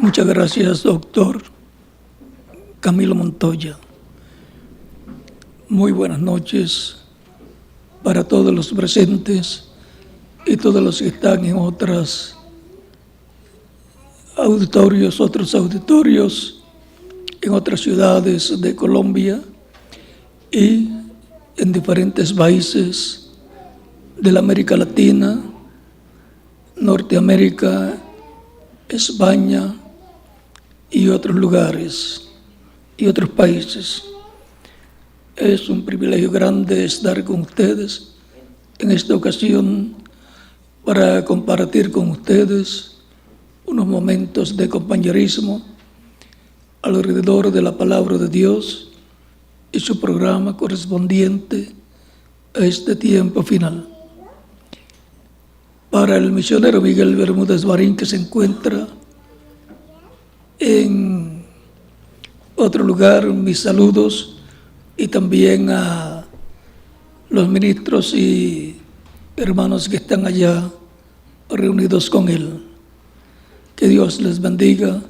Muchas gracias, doctor Camilo Montoya. Muy buenas noches para todos los presentes y todos los que están en otros auditorios en otras ciudades de Colombia y en diferentes países de la América Latina, Norteamérica, España y otros lugares y otros países. Es un privilegio grande estar con ustedes en esta ocasión para compartir con ustedes unos momentos de compañerismo alrededor de la palabra de Dios y su programa correspondiente a este tiempo final. Para el misionero Miguel Bermúdez Marín, que se encuentra en otro lugar, mis saludos, y también a los ministros y hermanos que están allá reunidos con él. Que Dios les bendiga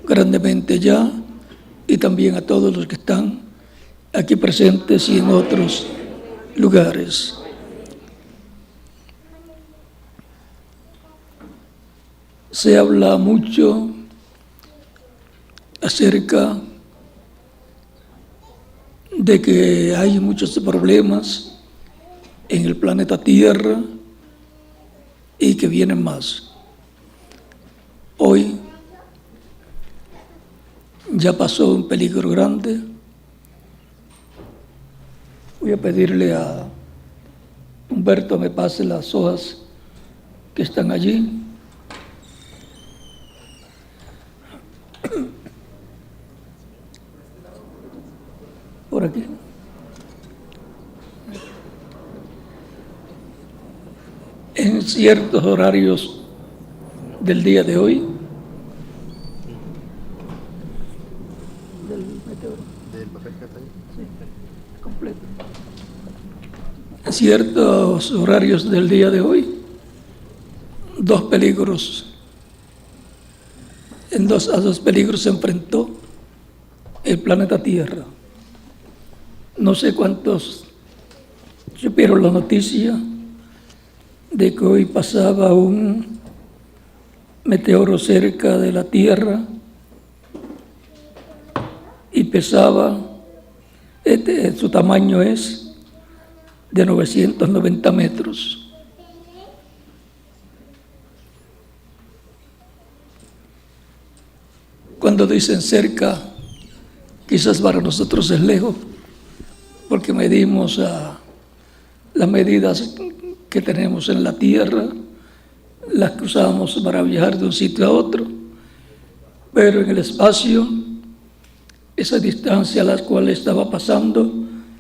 grandemente allá y también a todos los que están aquí presentes y en otros lugares. Se habla mucho acerca de que hay muchos problemas en el planeta Tierra y que vienen más. Hoy ya pasó un peligro grande. Voy a pedirle a Humberto me pase las hojas que están allí. Por aquí. En ciertos horarios del día de hoy, del meteoro, del papel que está ahí, sí, completo. En ciertos horarios del día de hoy, dos peligros, a dos peligros se enfrentó el planeta Tierra. No sé cuántos supieron la noticia de que hoy pasaba un meteoro cerca de la Tierra y pesaba, su tamaño es de 990 metros. Cuando dicen cerca, quizás para nosotros es lejos, porque medimos las medidas que tenemos en la Tierra, las que usamos para viajar de un sitio a otro, pero en el espacio, esa distancia a la cual estaba pasando,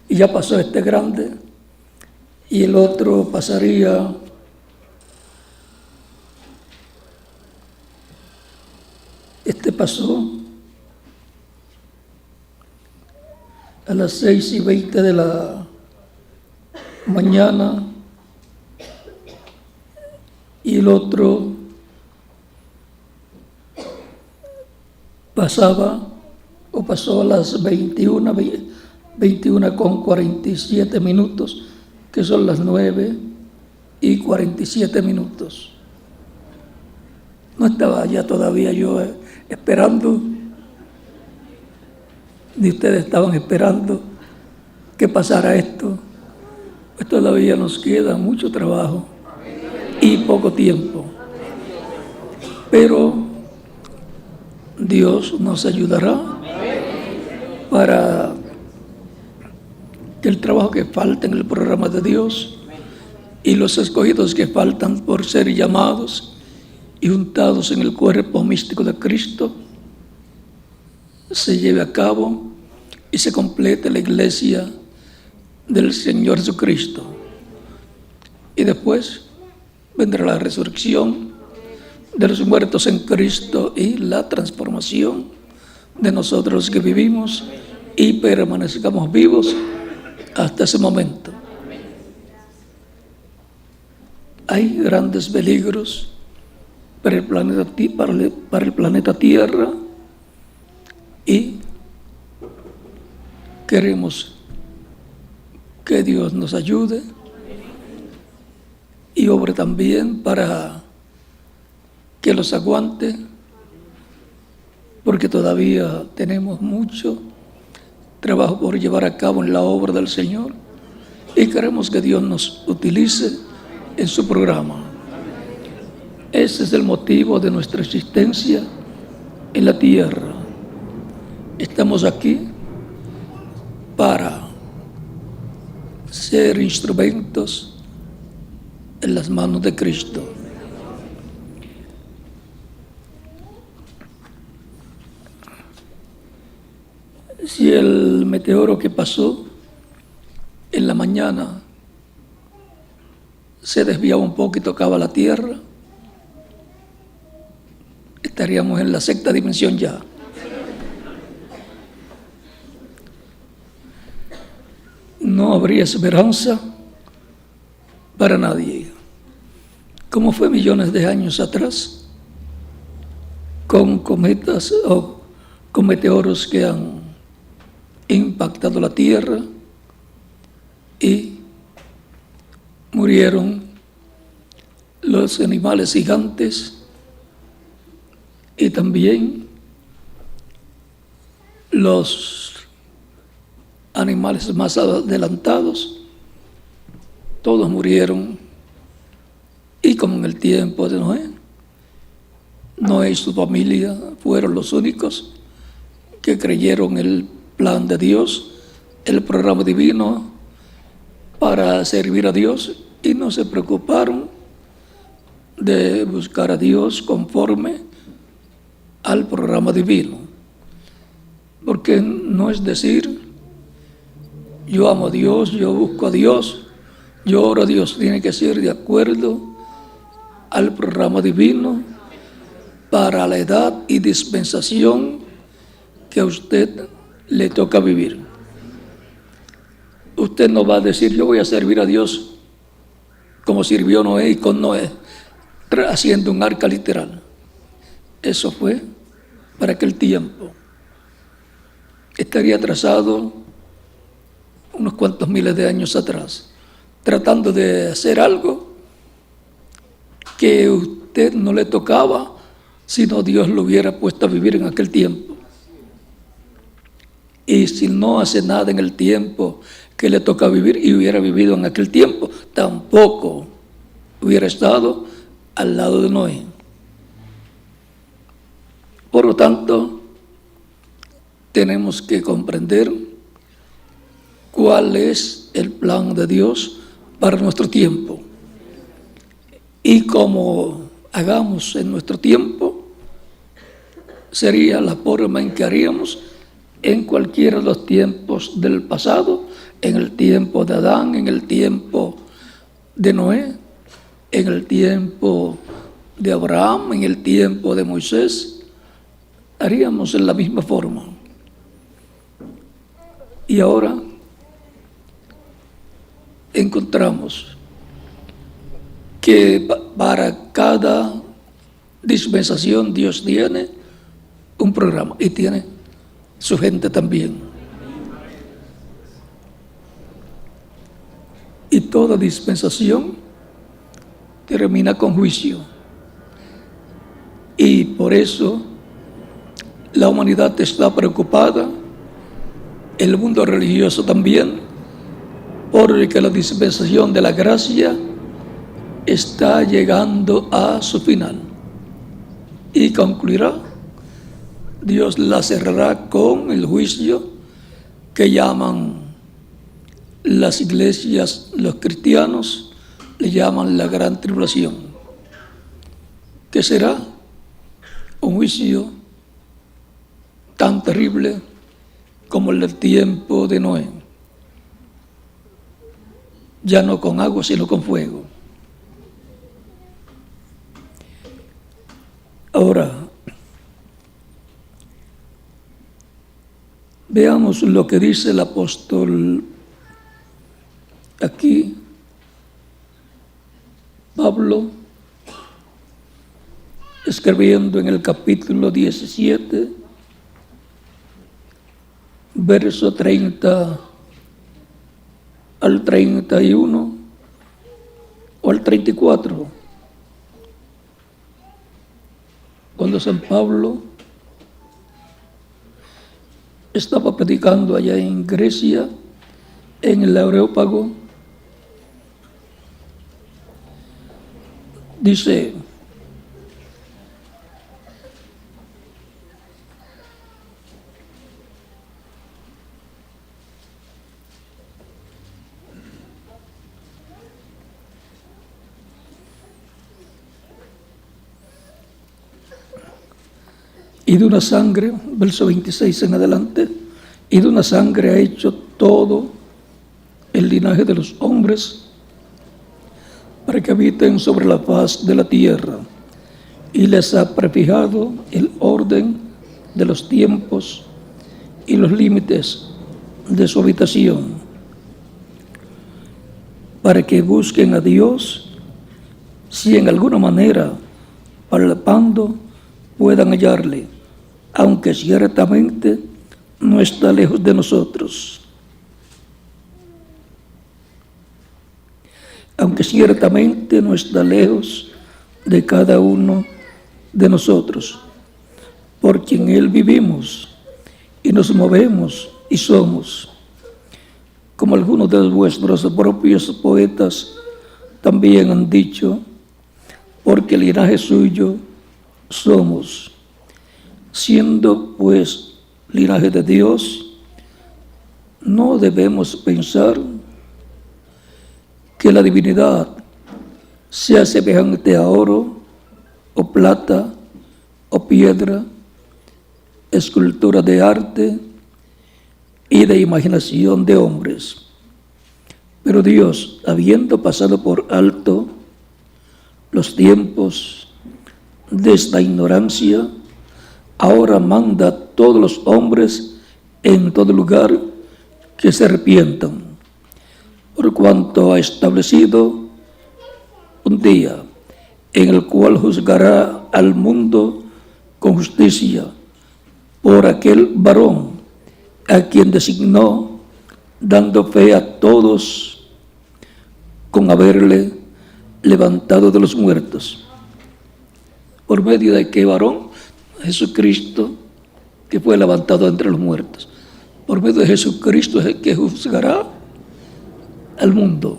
y ya pasó este grande, y el otro pasaría pasó a las 6:20 de la mañana y el otro pasó a las 21:47 minutos, que son las 9:47 minutos. No estaba ya todavía yo esperando, ni ustedes estaban esperando que pasara esto. Pues todavía nos queda mucho trabajo y poco tiempo. Pero Dios nos ayudará para que el trabajo que falta en el programa de Dios y los escogidos que faltan por ser llamados y juntados en el cuerpo místico de Cristo se lleve a cabo y se complete la iglesia del Señor Jesucristo. Y después vendrá la resurrección de los muertos en Cristo y la transformación de nosotros que vivimos y permanezcamos vivos hasta ese momento. Hay grandes peligros para el planeta Tierra, y queremos que Dios nos ayude y obre también para que los aguante, porque todavía tenemos mucho trabajo por llevar a cabo en la obra del Señor y queremos que Dios nos utilice en su programa. Ese es el motivo de nuestra existencia en la tierra. Estamos aquí para ser instrumentos en las manos de Cristo. Si el meteoro que pasó en la mañana se desviaba un poco y tocaba la tierra, estaríamos en la sexta dimensión ya. No habría esperanza para nadie, como fue millones de años atrás, con cometas o con meteoros que han impactado la tierra y murieron los animales gigantes y también los animales más adelantados, todos murieron. Y como en el tiempo de Noé y su familia fueron los únicos que creyeron el plan de Dios, el programa divino para servir a Dios, y no se preocuparon de buscar a Dios conforme al programa divino. Porque no es decir, yo amo a Dios, yo busco a Dios, yo oro a Dios. Tiene que ser de acuerdo al programa divino para la edad y dispensación que a usted le toca vivir. Usted no va a decir, yo voy a servir a Dios como sirvió Noé y con Noé, haciendo un arca literal. Eso fue para aquel tiempo. Estaría atrasado unos cuantos miles de años atrás, tratando de hacer algo que a usted no le tocaba, sino Dios lo hubiera puesto a vivir en aquel tiempo. Y si no hace nada en el tiempo que le toca vivir y hubiera vivido en aquel tiempo, tampoco hubiera estado al lado de Noé. Por lo tanto, tenemos que comprender cuál es el plan de Dios para nuestro tiempo. Y como hagamos en nuestro tiempo, sería la forma en que haríamos en cualquiera de los tiempos del pasado, en el tiempo de Adán, en el tiempo de Noé, en el tiempo de Abraham, en el tiempo de Moisés, haríamos en la misma forma. Y ahora encontramos que para cada dispensación Dios tiene un programa y tiene su gente también. Y toda dispensación termina con juicio. Y por eso la humanidad está preocupada, el mundo religioso también, porque la dispensación de la gracia está llegando a su final y concluirá. Dios la cerrará con el juicio que llaman las iglesias, los cristianos le llaman la gran tribulación, que será un juicio tan terrible como el del tiempo de Noé, ya no con agua sino con fuego. Ahora, veamos lo que dice el apóstol aquí, Pablo, escribiendo en el capítulo 17, verso 30 al 31 o al 34, cuando San Pablo estaba predicando allá en Grecia, en el Areópago, dice: y de una sangre, verso 26 en adelante, y de una sangre ha hecho todo el linaje de los hombres para que habiten sobre la faz de la tierra, y les ha prefijado el orden de los tiempos y los límites de su habitación, para que busquen a Dios, si en alguna manera, palpando, puedan hallarle, aunque ciertamente no está lejos de nosotros. Aunque ciertamente no está lejos de cada uno de nosotros, porque en Él vivimos y nos movemos y somos, como algunos de vuestros propios poetas también han dicho, porque el linaje suyo somos. Siendo pues linaje de Dios, no debemos pensar que la divinidad sea semejante a oro o plata o piedra, escultura de arte y de imaginación de hombres. Pero Dios, habiendo pasado por alto los tiempos de esta ignorancia, ahora manda a todos los hombres en todo lugar que se arrepientan, por cuanto ha establecido un día en el cual juzgará al mundo con justicia por aquel varón a quien designó, dando fe a todos con haberle levantado de los muertos. ¿Por medio de qué varón? Jesucristo, que fue levantado entre los muertos. Por medio de Jesucristo es el que juzgará al mundo.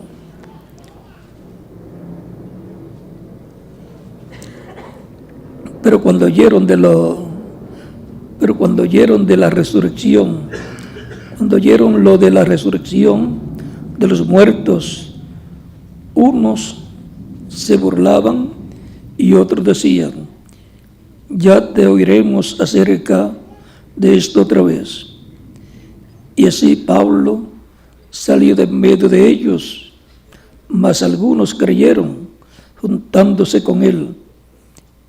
Pero cuando oyeron de la resurrección, cuando oyeron lo de la resurrección de los muertos, unos se burlaban y otros decían: ya te oiremos acerca de esto otra vez. Y así Pablo salió de en medio de ellos, mas algunos creyeron, juntándose con él,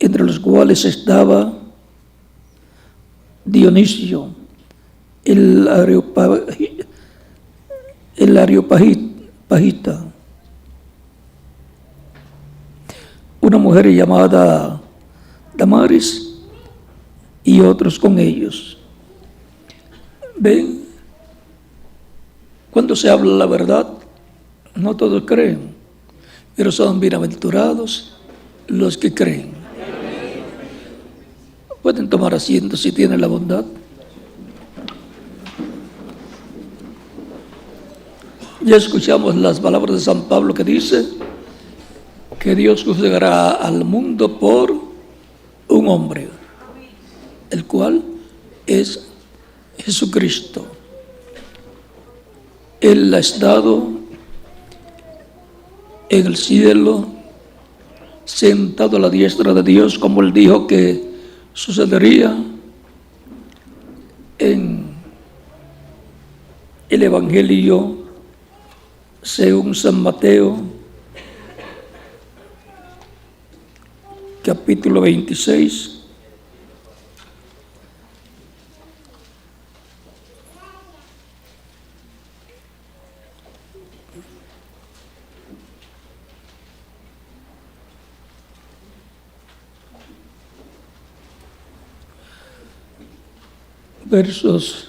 entre los cuales estaba Dionisio, el Areopagita, una mujer llamada Damaris, y otros con ellos. Ven, cuando se habla la verdad, no todos creen, pero son bienaventurados los que creen. Pueden tomar asiento si tienen la bondad. Ya escuchamos las palabras de San Pablo que dice que Dios juzgará al mundo por un hombre, el cual es Jesucristo. Él ha estado en el cielo, sentado a la diestra de Dios, como él dijo que sucedería en el Evangelio según San Mateo, capítulo 26. versos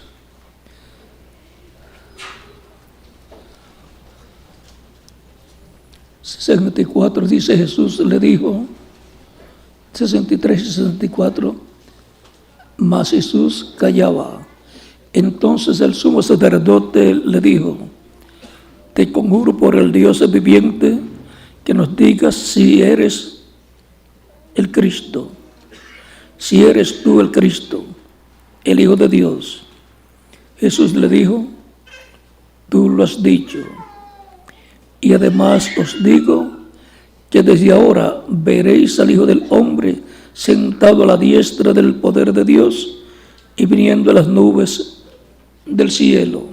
64 dice: Jesús le dijo, 63 y 64, mas Jesús callaba. Entonces el sumo sacerdote le dijo: te conjuro por el Dios viviente que nos digas si eres el Cristo, si eres tú el Cristo, el Hijo de Dios. Jesús le dijo: tú lo has dicho. Y además os digo que desde ahora veréis al Hijo del Hombre sentado a la diestra del poder de Dios y viniendo a las nubes del cielo.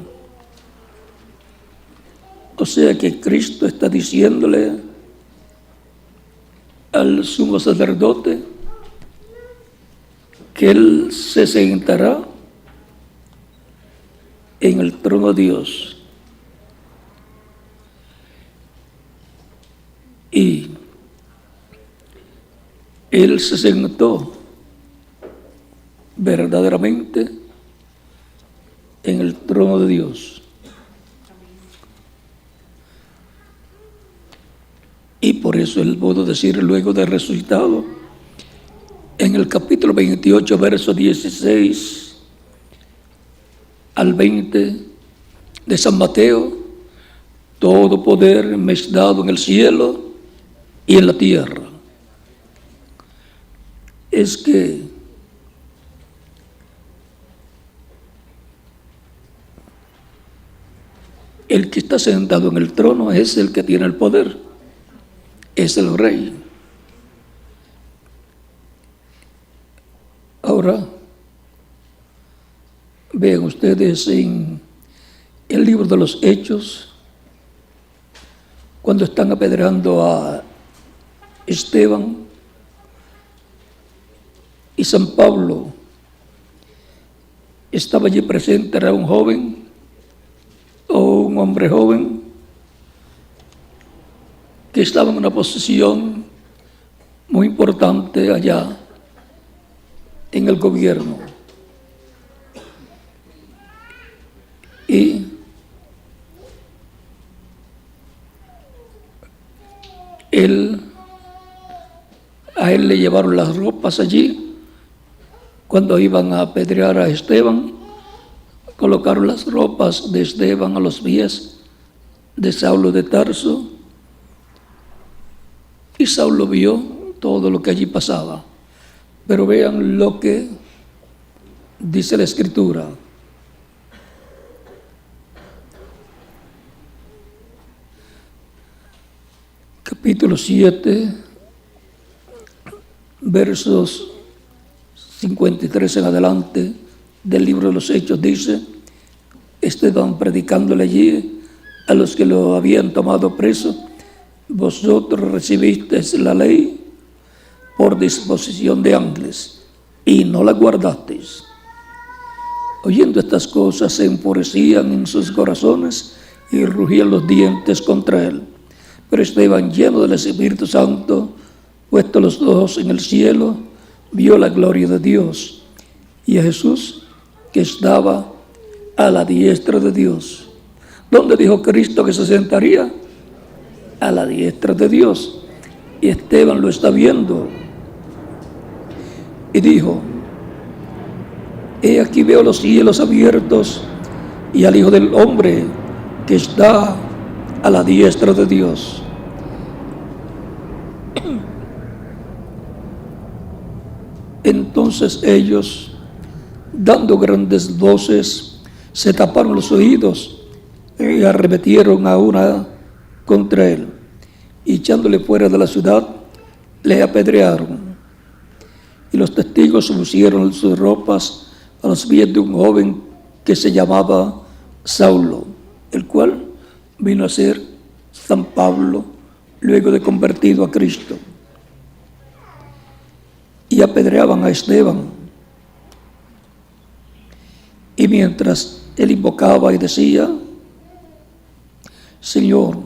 O sea que Cristo está diciéndole al sumo sacerdote que Él se sentará en el trono de Dios. Y Él se sentó verdaderamente en el trono de Dios. Y por eso Él pudo decir luego de resucitado, en el capítulo 28, verso 16 al 20 de San Mateo: todo poder me es dado en el cielo y en la tierra. Es que el que está sentado en el trono es el que tiene el poder, es el rey. Ahora, vean ustedes en el libro de los Hechos, cuando están apedreando a Esteban, y San Pablo estaba allí presente, era un joven o un hombre joven que estaba en una posición muy importante allá en el gobierno. Y a él le llevaron las ropas allí. Cuando iban a apedrear a Esteban, colocaron las ropas de Esteban a los pies de Saulo de Tarso, y Saulo vio todo lo que allí pasaba. Pero vean lo que dice la Escritura. Capítulo 7, versos 53 en adelante del libro de los Hechos, dice: Esteban predicándole allí a los que lo habían tomado preso: vosotros recibisteis la ley por disposición de ángeles y no la guardasteis. Oyendo estas cosas se enfurecían en sus corazones y rugían los dientes contra él. Pero Esteban, lleno del Espíritu Santo, puesto los ojos en el cielo, vio la gloria de Dios y a Jesús que estaba a la diestra de Dios. ¿Dónde dijo Cristo que se sentaría? A la diestra de Dios. Y Esteban lo está viendo y dijo: he aquí veo los cielos abiertos y al Hijo del Hombre que está a la diestra de Dios. Entonces ellos, dando grandes voces, se taparon los oídos y arremetieron a una contra él, y echándole fuera de la ciudad, le apedrearon. Y los testigos pusieron sus ropas a los pies de un joven que se llamaba Saulo, el cual vino a ser San Pablo luego de convertido a Cristo. Y apedreaban a Esteban. Y mientras él invocaba y decía: Señor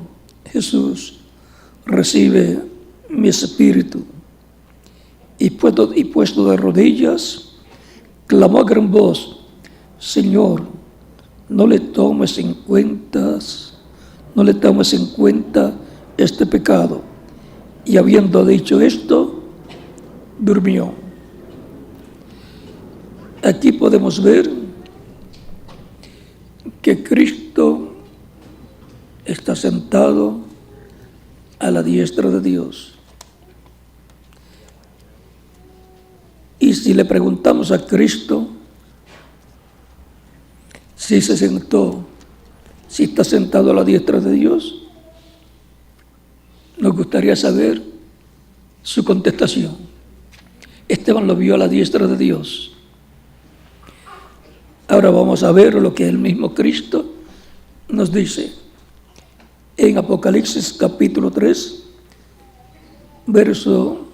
Jesús, recibe mi espíritu, y puesto de rodillas, clamó a gran voz: Señor, no le tomes en cuenta este pecado. Y habiendo dicho esto, durmió. Aquí podemos ver que Cristo está sentado a la diestra de Dios. Y si le preguntamos a Cristo si está sentado a la diestra de Dios, nos gustaría saber su contestación. Esteban lo vio a la diestra de Dios. Ahora vamos a ver lo que el mismo Cristo nos dice en Apocalipsis capítulo 3, verso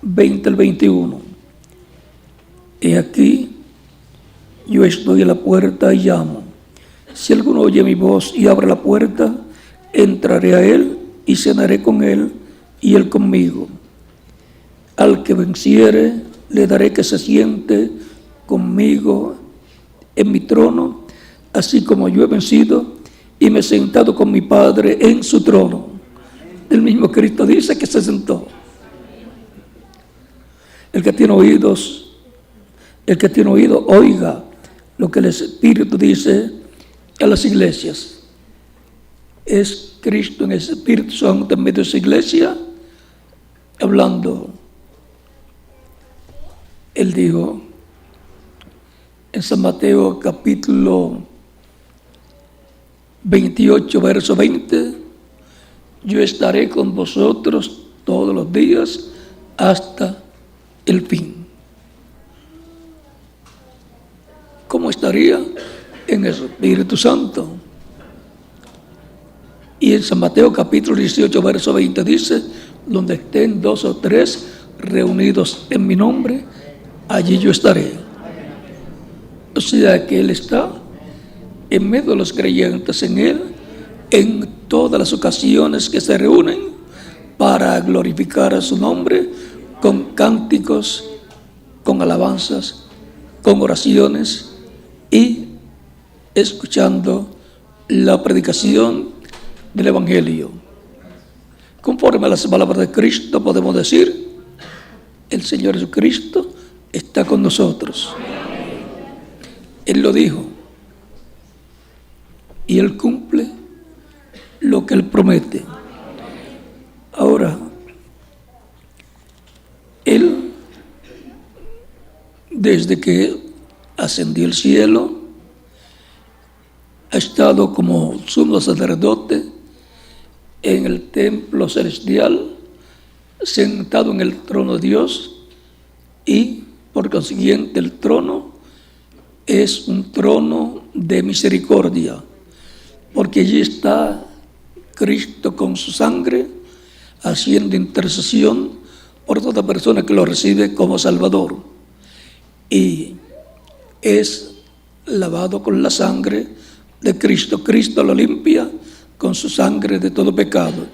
20 al 21. He aquí, yo estoy a la puerta y llamo. Si alguno oye mi voz y abre la puerta, entraré a él y cenaré con él y él conmigo. Al que venciere, le daré que se siente conmigo en mi trono, así como yo he vencido y me he sentado con mi Padre en su trono. El mismo Cristo dice que se sentó. El que tiene oído, oiga lo que el Espíritu dice a las iglesias. Es Cristo en el Espíritu Santo en medio de su iglesia hablando. Él dijo en San Mateo capítulo 28, verso 20, yo estaré con vosotros todos los días hasta el fin. ¿Cómo estaría? En el Espíritu Santo. Y en San Mateo capítulo 18, verso 20 dice, donde estén 2 o 3 reunidos en mi nombre, allí yo estaré. O sea que Él está en medio de los creyentes en Él, en todas las ocasiones que se reúnen para glorificar a su nombre, con cánticos, con alabanzas, con oraciones y escuchando la predicación del Evangelio. Conforme a las palabras de Cristo podemos decir, el Señor Jesucristo está con nosotros. Él lo dijo y Él cumple lo que Él promete. Ahora, Él, desde que ascendió al cielo, ha estado como sumo sacerdote en el templo celestial, sentado en el trono de Dios, y por consiguiente el trono es un trono de misericordia, porque allí está Cristo con su sangre haciendo intercesión por toda persona que lo recibe como Salvador, y es lavado con la sangre de Cristo. Cristo lo limpia con su sangre de todo pecado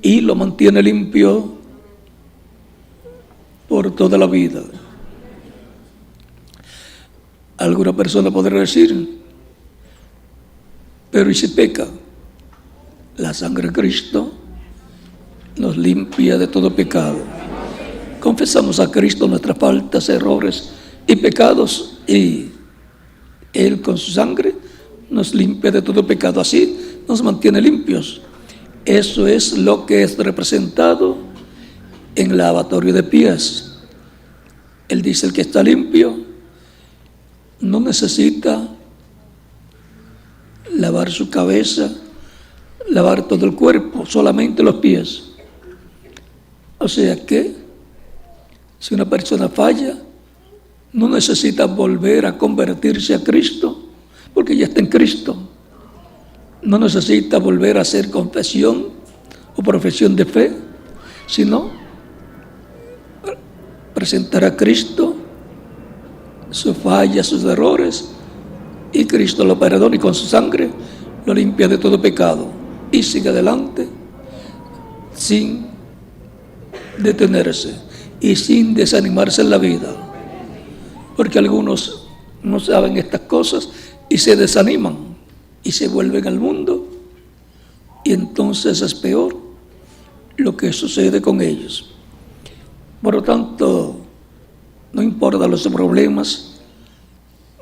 y lo mantiene limpio por toda la vida. Alguna persona podrá decir, pero ¿y si peca? La sangre de Cristo nos limpia de todo pecado. Confesamos a Cristo nuestras faltas, errores y pecados, y Él con su sangre nos limpia de todo pecado. Así nos mantiene limpios. Eso es lo que es representado en el lavatorio de pies. Él dice, el que está limpio no necesita lavar su cabeza, lavar todo el cuerpo, solamente los pies. O sea que si una persona falla, no necesita volver a convertirse a Cristo, porque ya está en Cristo. No necesita volver a hacer confesión o profesión de fe, sino presentar a Cristo sus fallas, sus errores, y Cristo lo perdona y con su sangre lo limpia de todo pecado y sigue adelante sin detenerse y sin desanimarse en la vida. porque algunos no saben estas cosas y se desaniman y se vuelven al mundo, y entonces es peor lo que sucede con ellos. Por lo tanto, no importa los problemas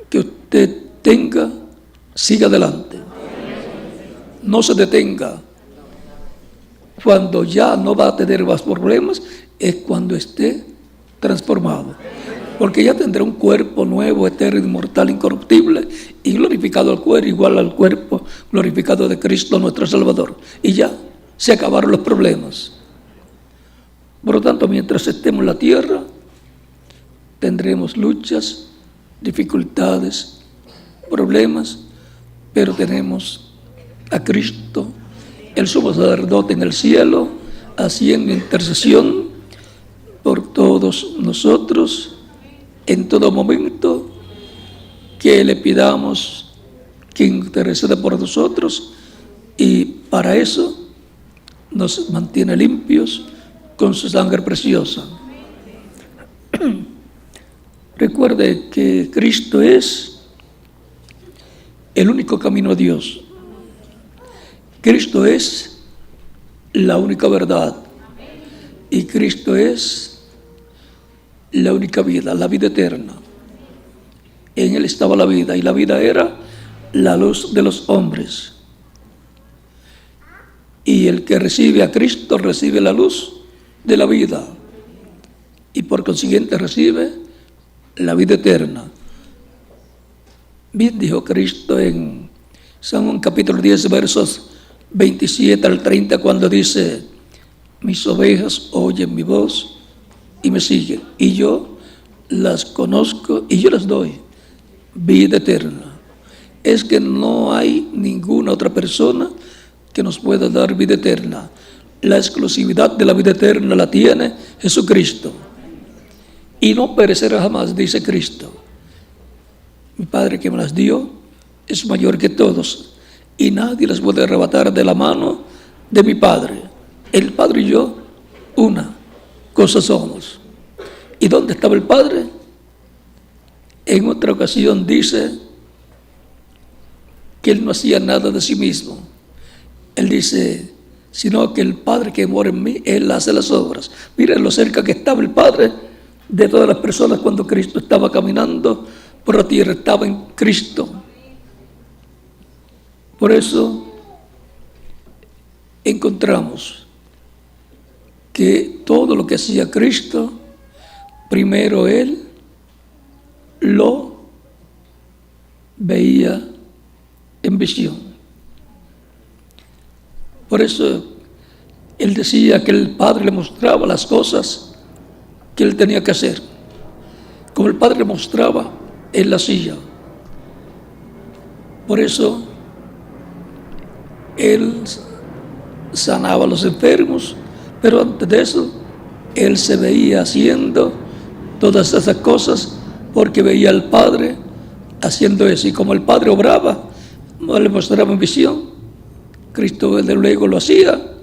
que usted tenga, siga adelante. No se detenga. Cuando ya no va a tener más problemas, es cuando esté transformado. Porque ya tendrá un cuerpo nuevo, eterno, inmortal, incorruptible y glorificado al cuerpo, igual al cuerpo glorificado de Cristo nuestro Salvador. Y ya se acabaron los problemas. Por lo tanto, mientras estemos en la tierra, tendremos luchas, dificultades, problemas, pero tenemos a Cristo, el sumo sacerdote en el cielo, haciendo intercesión por todos nosotros en todo momento que le pidamos que interceda por nosotros, y para eso nos mantiene limpios con su sangre preciosa. Recuerde que Cristo es el único camino a Dios. Cristo es la única verdad. Y Cristo es la única vida, la vida eterna. En Él estaba la vida, y la vida era la luz de los hombres. Y el que recibe a Cristo recibe la luz de la vida, y por consiguiente recibe la vida eterna. Bien dijo Cristo en San Juan capítulo 10, versos 27 al 30, cuando dice: mis ovejas oyen mi voz y me siguen, y yo las conozco y yo les doy vida eterna. Es que no hay ninguna otra persona que nos pueda dar vida eterna. La exclusividad de la vida eterna la tiene Jesucristo, y no perecerá jamás, dice Cristo. Mi Padre que me las dio es mayor que todos, y nadie las puede arrebatar de la mano de mi Padre. El Padre y yo, una cosa somos. ¿Y dónde estaba el Padre? En otra ocasión dice que Él no hacía nada de sí mismo. Él dice: sino que el Padre que mora en mí, Él hace las obras. Miren lo cerca que estaba el Padre de todas las personas cuando Cristo estaba caminando por la tierra. Estaba en Cristo. Por eso encontramos que todo lo que hacía Cristo, primero Él lo veía en visión. Por eso Él decía que el Padre le mostraba las cosas que Él tenía que hacer. Como el Padre le mostraba, Él las hacía. Por eso Él sanaba a los enfermos, pero antes de eso, Él se veía haciendo todas esas cosas porque veía al Padre haciendo eso. Y como el Padre obraba, no le mostraba en visión, Cristo desde luego lo hacía,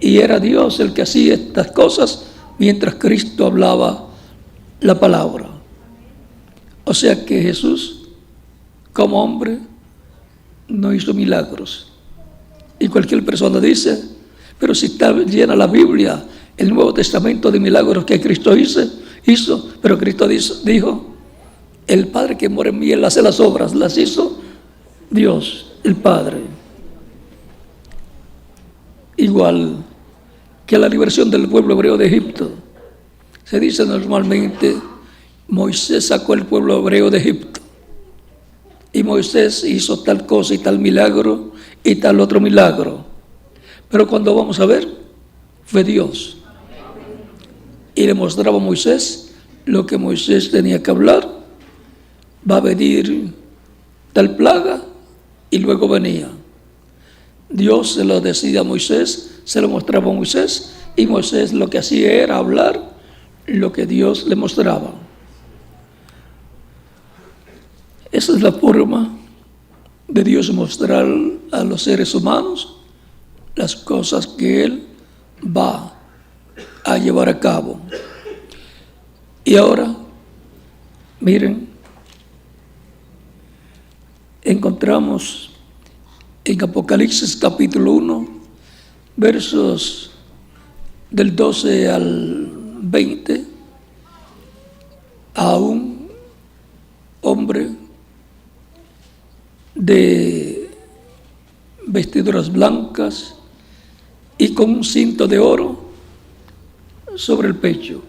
y era Dios el que hacía estas cosas mientras Cristo hablaba la palabra. O sea que Jesús, como hombre, no hizo milagros. Y cualquier persona dice: pero si está llena la Biblia, el Nuevo Testamento, de milagros que Cristo hizo. Pero Cristo dijo: el Padre que mora en mí, Él hace las obras, las hizo Dios, el Padre. Igual que la liberación del pueblo hebreo de Egipto. Se dice normalmente: Moisés sacó el pueblo hebreo de Egipto, y Moisés hizo tal cosa y tal milagro y tal otro milagro. Pero cuando vamos a ver, fue Dios. Y le mostraba a Moisés lo que Moisés tenía que hablar. Va a venir tal plaga, y luego venía. Dios se lo decía a Moisés, se lo mostraba a Moisés, y Moisés lo que hacía era hablar lo que Dios le mostraba. Esa es la forma de Dios mostrar a los seres humanos las cosas que Él va a llevar a cabo. Y ahora Miren, encontramos en Apocalipsis capítulo 1, versos del 12 al 20, a un hombre de vestiduras blancas y con un cinto de oro sobre el pecho.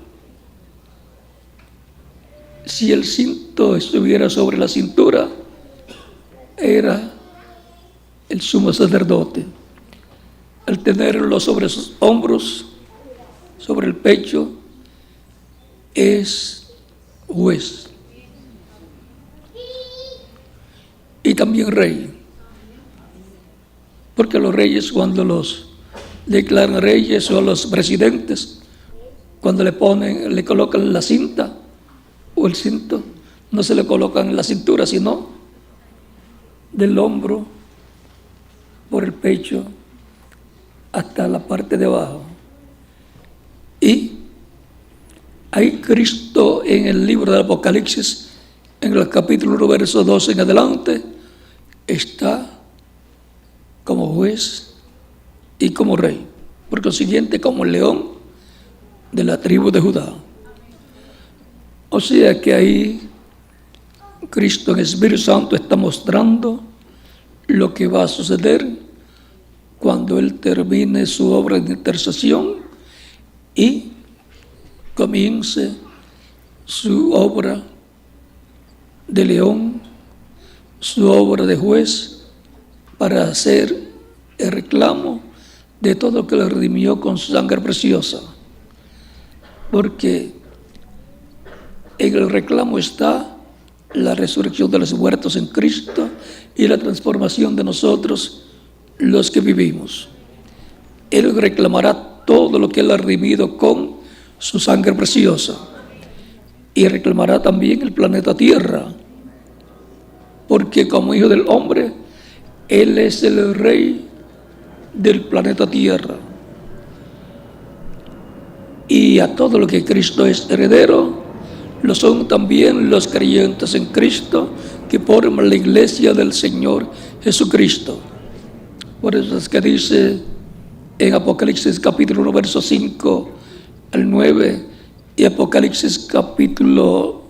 Si el cinto estuviera sobre la cintura, era el sumo sacerdote. Al tenerlo sobre sus hombros, sobre el pecho, es juez y también rey, porque los reyes, cuando los declaran reyes, o a los presidentes, cuando le colocan la cinta o el cinto, no se le colocan en la cintura, sino del hombro por el pecho hasta la parte de abajo. Y ahí Cristo, en el libro del Apocalipsis, en el capítulo 1, verso 12 en adelante, está como juez y como rey, por consiguiente como el león de la tribu de Judá. O sea que ahí Cristo en el Espíritu Santo está mostrando lo que va a suceder cuando Él termine su obra de intercesión y comience su obra de león, su obra de juez, para hacer el reclamo de todo lo que le redimió con su sangre preciosa. Porque en el reclamo está la resurrección de los muertos en Cristo y la transformación de nosotros, los que vivimos. Él reclamará todo lo que Él ha redimido con su sangre preciosa, y reclamará también el planeta Tierra, porque como hijo del hombre, Él es el rey del planeta Tierra. Y a todo lo que Cristo es heredero, lo son también los creyentes en Cristo, que forman la iglesia del Señor Jesucristo. Por eso es que dice en Apocalipsis capítulo 1, verso 5 al 9, y Apocalipsis capítulo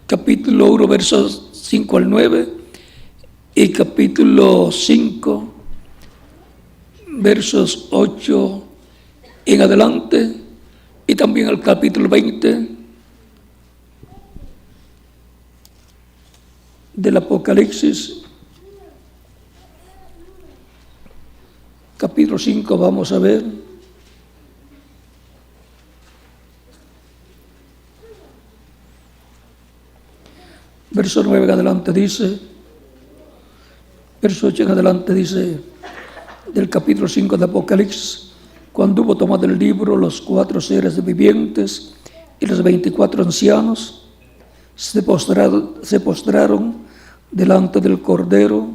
1, versos 5 al 9, y capítulo 5, versos 8 en adelante, y también el capítulo 20 del Apocalipsis. Capítulo 5, vamos a ver. Verso 9 en adelante dice, verso 8 en adelante dice, del capítulo 5 de Apocalipsis: cuando hubo tomado el libro, los 4 seres vivientes y los 24 ancianos se postraron delante del Cordero.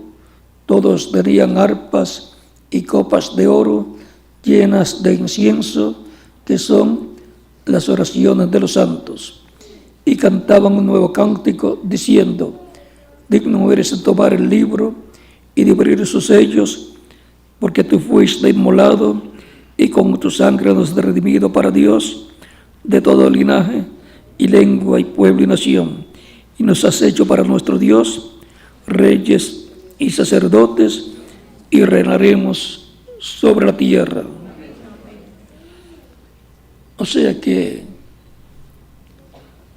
Todos tenían arpas y copas de oro llenas de incienso, que son las oraciones de los santos, y cantaban un nuevo cántico diciendo: digno eres de tomar el libro y de abrir sus sellos, porque tú fuiste inmolado y con tu sangre nos has redimido para Dios de todo linaje y lengua y pueblo y nación, y nos has hecho para nuestro Dios reyes y sacerdotes, y reinaremos sobre la tierra. O sea que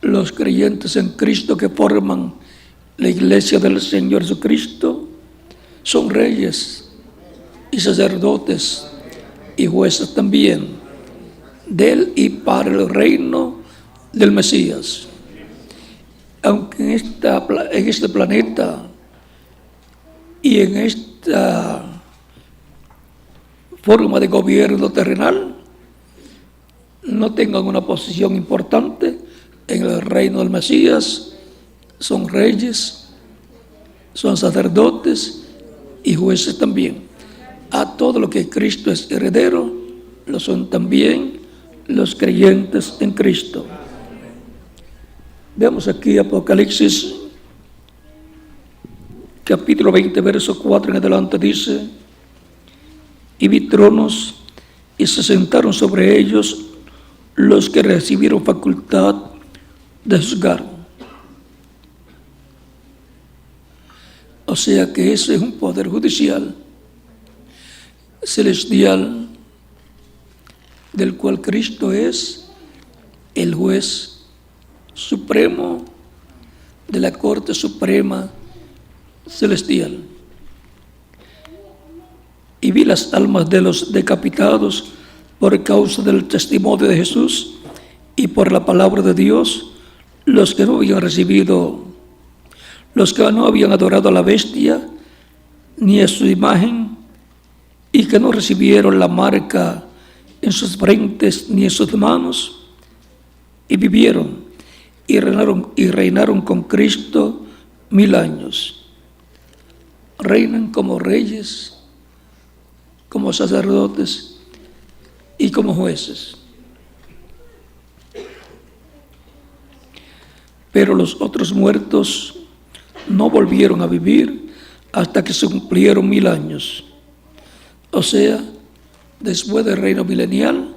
los creyentes en Cristo, que forman la iglesia del Señor Jesucristo, son reyes y sacerdotes y jueces también del y para el reino del Mesías. Aunque en este planeta y en esta forma de gobierno terrenal no tengan una posición importante, en el reino del Mesías son reyes, son sacerdotes y jueces también. A todo lo que Cristo es heredero, lo son también los creyentes en Cristo. Veamos aquí Apocalipsis, capítulo 20, verso 4 en adelante, dice: y vi tronos, y se sentaron sobre ellos los que recibieron facultad de juzgar. O sea que ese es un poder judicial celestial del cual Cristo es el juez supremo de la Corte Suprema Celestial. Y vi las almas de los decapitados por causa del testimonio de Jesús y por la palabra de Dios, los que no habían adorado a la bestia ni a su imagen, y que no recibieron la marca en sus frentes ni en sus manos, y vivieron y reinaron con Cristo 1000 años. Reinan como reyes, como sacerdotes y como jueces. Pero los otros muertos no volvieron a vivir hasta que se cumplieron 1000 años. O sea, después del reino milenial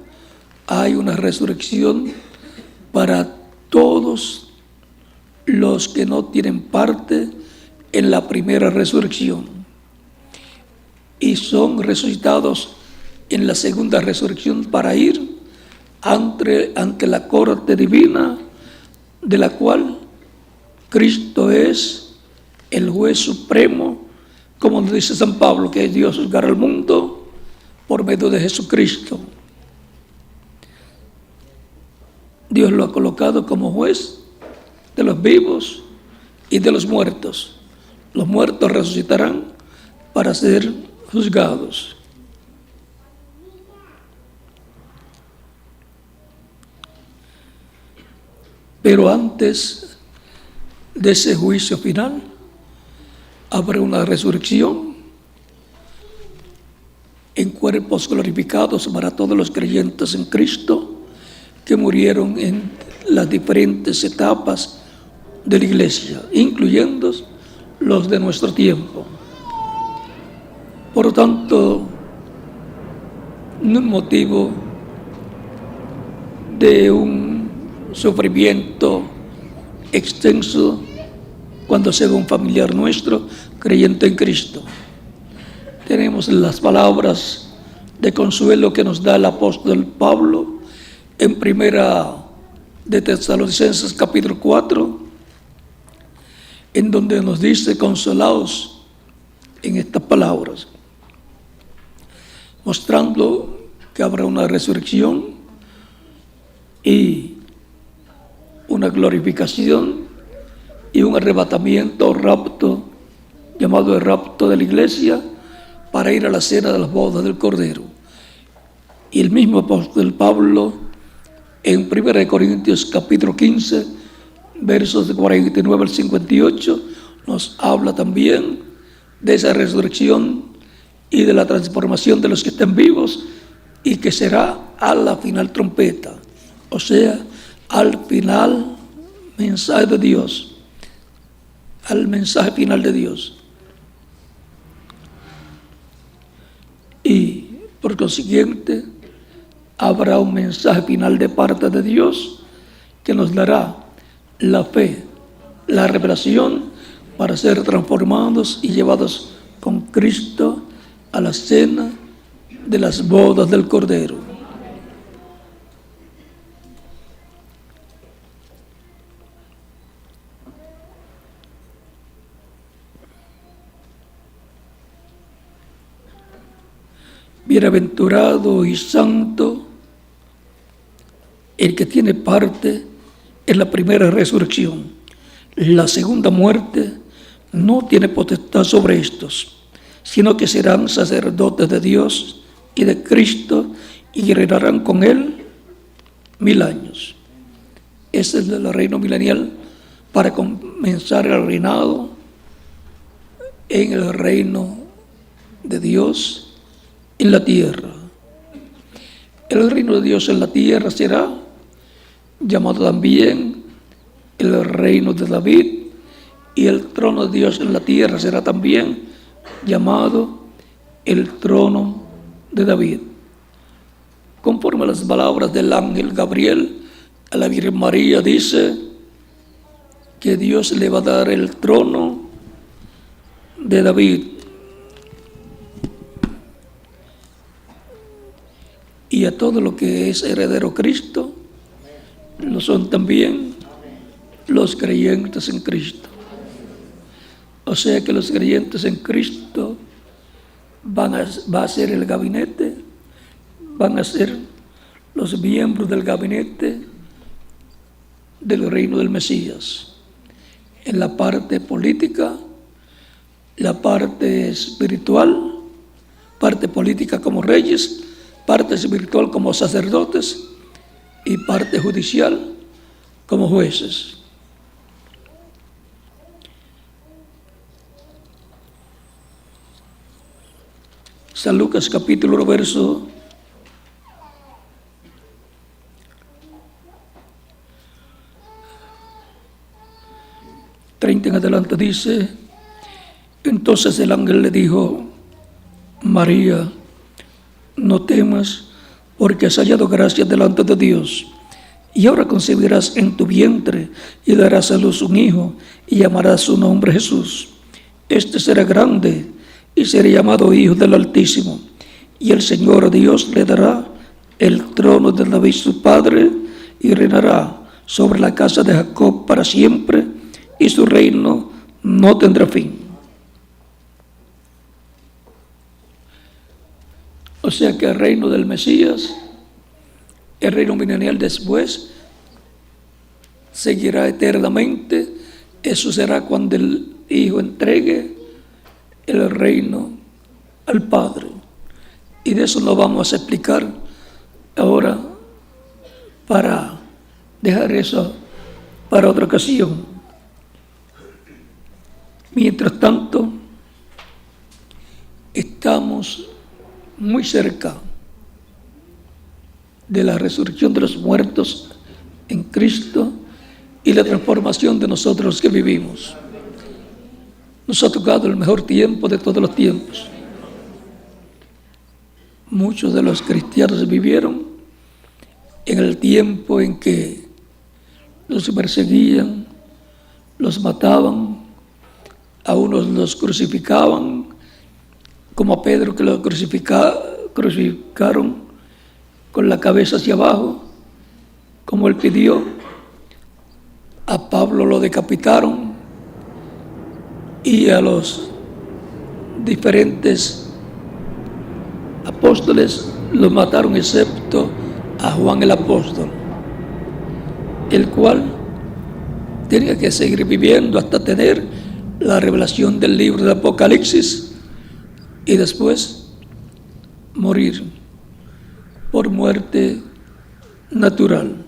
hay una resurrección para todos los que no tienen parte en la primera resurrección, y son resucitados en la segunda resurrección para ir ante la corte divina, de la cual Cristo es el juez supremo, como nos dice San Pablo, que Dios juzgará al mundo por medio de Jesucristo. Dios lo ha colocado como juez de los vivos y de los muertos. Los muertos resucitarán para ser juzgados. Pero antes de ese juicio final, habrá una resurrección en cuerpos glorificados para todos los creyentes en Cristo que murieron en las diferentes etapas de la iglesia, incluyendo los de nuestro tiempo. Por lo tanto, no es motivo de un sufrimiento extenso cuando sea un familiar nuestro creyente en Cristo. Tenemos las palabras de consuelo que nos da el apóstol Pablo en primera de Tesalonicenses capítulo 4, en donde nos dice: consolaos en estas palabras, mostrando que habrá una resurrección y una glorificación y un arrebatamiento o rapto, llamado el rapto de la iglesia, para ir a la cena de las bodas del Cordero. Y el mismo apóstol Pablo, en 1 Corintios capítulo 15, versos de 49 al 58, nos habla también de esa resurrección y de la transformación de los que estén vivos, y que será a la final trompeta, o sea, al final mensaje de Dios, al mensaje final de Dios. Y por consiguiente habrá un mensaje final de parte de Dios que nos dará la fe, la revelación para ser transformados y llevados con Cristo a la cena de las bodas del Cordero. Bienaventurado y santo el que tiene parte en la primera resurrección. La segunda muerte no tiene potestad sobre estos, sino que serán sacerdotes de Dios y de Cristo y reinarán con Él 1000 años. Ese es el reino milenial para comenzar el reinado en el reino de Dios en la tierra. El reino de Dios en la tierra será llamado también el reino de David, y el trono de Dios en la tierra será también llamado el trono de David. Conforme a las palabras del ángel Gabriel a la Virgen María, dice que Dios le va a dar el trono de David. Y a todo lo que es heredero Cristo, lo son también los creyentes en Cristo. O sea que los creyentes en Cristo va a ser el gabinete, van a ser los miembros del gabinete del reino del Mesías. En la parte política, la parte espiritual, parte política como reyes, parte espiritual como sacerdotes y parte judicial como jueces. San Lucas capítulo 1, verso 30 en adelante dice: entonces el ángel le dijo: María, no temas, porque has hallado gracia delante de Dios, y ahora concebirás en tu vientre y darás a luz un hijo, y llamarás su nombre Jesús. Este será grande y será llamado Hijo del Altísimo, y el Señor Dios le dará el trono de David su padre, y reinará sobre la casa de Jacob para siempre, y su reino no tendrá fin. O sea que el reino del Mesías, el reino milenial después, seguirá eternamente. Eso será cuando el Hijo entregue el reino al Padre. Y de eso lo vamos a explicar ahora, para dejar eso para otra ocasión. Mientras tanto, estamos muy cerca de la resurrección de los muertos en Cristo y la transformación de nosotros que vivimos. Nos ha tocado el mejor tiempo de todos los tiempos. Muchos de los cristianos vivieron en el tiempo en que los perseguían, los mataban, a unos los crucificaban, como a Pedro, que lo crucificaron con la cabeza hacia abajo, como él pidió. A Pablo lo decapitaron, y a los diferentes apóstoles los mataron, excepto a Juan el apóstol, el cual tenía que seguir viviendo hasta tener la revelación del libro de Apocalipsis y después morir por muerte natural.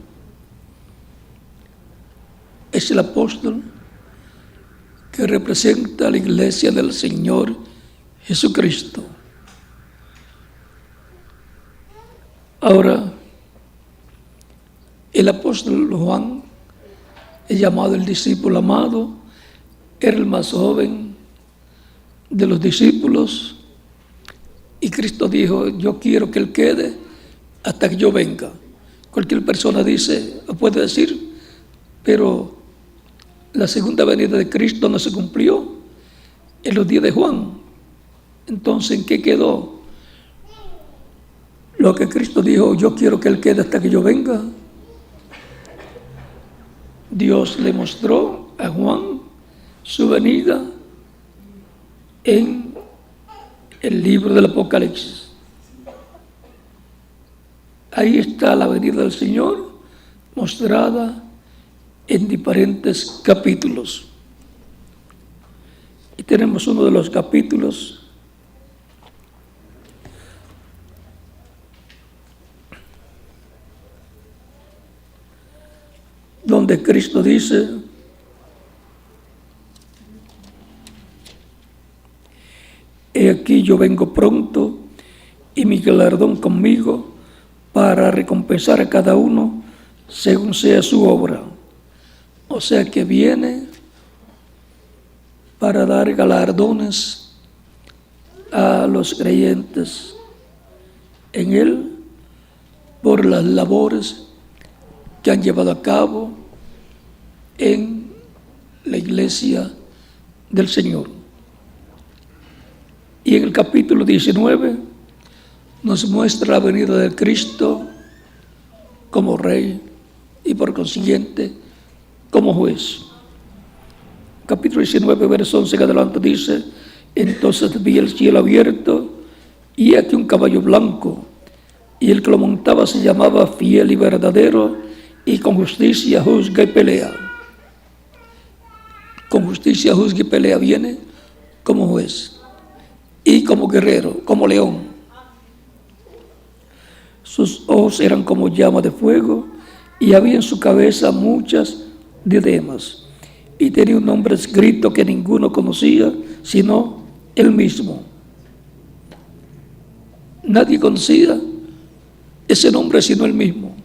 Es el apóstol que representa a la iglesia del Señor Jesucristo. Ahora, el apóstol Juan es llamado el discípulo amado. Era el más joven de los discípulos, y Cristo dijo: yo quiero que él quede hasta que yo venga. Cualquier persona dice o puede decir, pero la segunda venida de Cristo no se cumplió en los días de Juan. Entonces, ¿en qué quedó lo que Cristo dijo? Yo quiero que él quede hasta que yo venga. Dios le mostró a Juan su venida en el libro del Apocalipsis. Ahí está la venida del Señor mostrada en diferentes capítulos. Y tenemos uno de los capítulos donde Cristo dice: he aquí yo vengo pronto, y mi galardón conmigo, para recompensar a cada uno según sea su obra. O sea que viene para dar galardones a los creyentes en Él por las labores que han llevado a cabo en la iglesia del Señor. Y en el capítulo 19 nos muestra la venida del Cristo como Rey y por consiguiente como juez. Capítulo 19, verso 11 en adelante dice: entonces vi el cielo abierto y aquí un caballo blanco, y el que lo montaba se llamaba Fiel y Verdadero, y con justicia juzga y pelea. Con justicia juzga y pelea, viene como juez y como guerrero, como león. Sus ojos eran como llama de fuego y había en su cabeza muchas diademas, y tenía un nombre escrito que ninguno conocía sino él mismo. Nadie conocía ese nombre sino él mismo.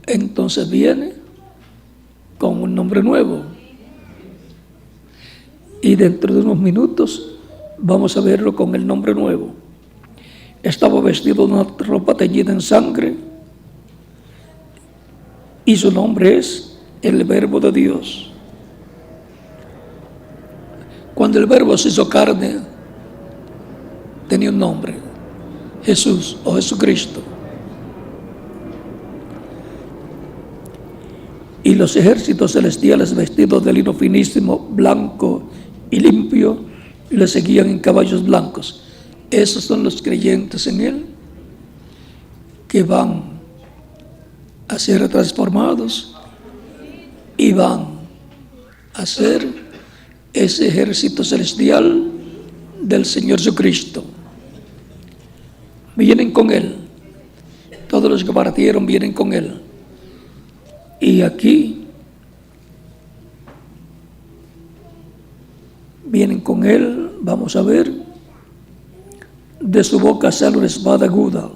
Entonces viene con un nombre nuevo, y dentro de unos minutos vamos a verlo con el nombre nuevo. Estaba vestido de una ropa teñida en sangre, y su nombre es el Verbo de Dios. Cuando el Verbo se hizo carne, tenía un nombre: Jesús o Jesucristo. Y los ejércitos celestiales, vestidos de lino finísimo, blanco y limpio, le seguían en caballos blancos. Esos son los creyentes en Él, que van a ser transformados y van a ser ese ejército celestial del Señor Jesucristo. Vienen con Él. Todos los que partieron vienen con Él. Y aquí vienen con Él, vamos a ver, de su boca sale una espada aguda,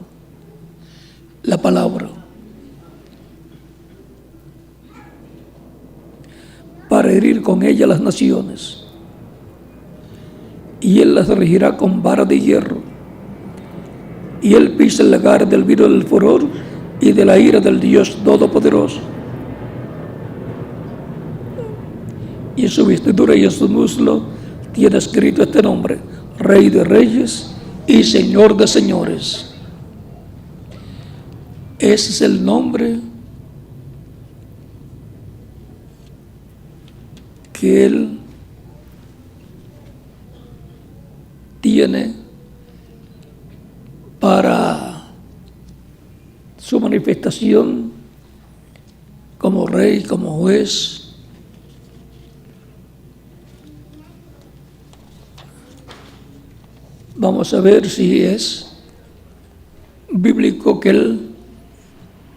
la palabra, para herir con ella las naciones, y Él las regirá con vara de hierro, y Él pisa el lagar del vino del furor y de la ira del Dios Todopoderoso. Y en su vestidura y en su muslo tiene escrito este nombre: Rey de Reyes y Señor de Señores. Ese es el nombre que Él tiene para su manifestación como Rey, como juez. Vamos a ver si es bíblico que Él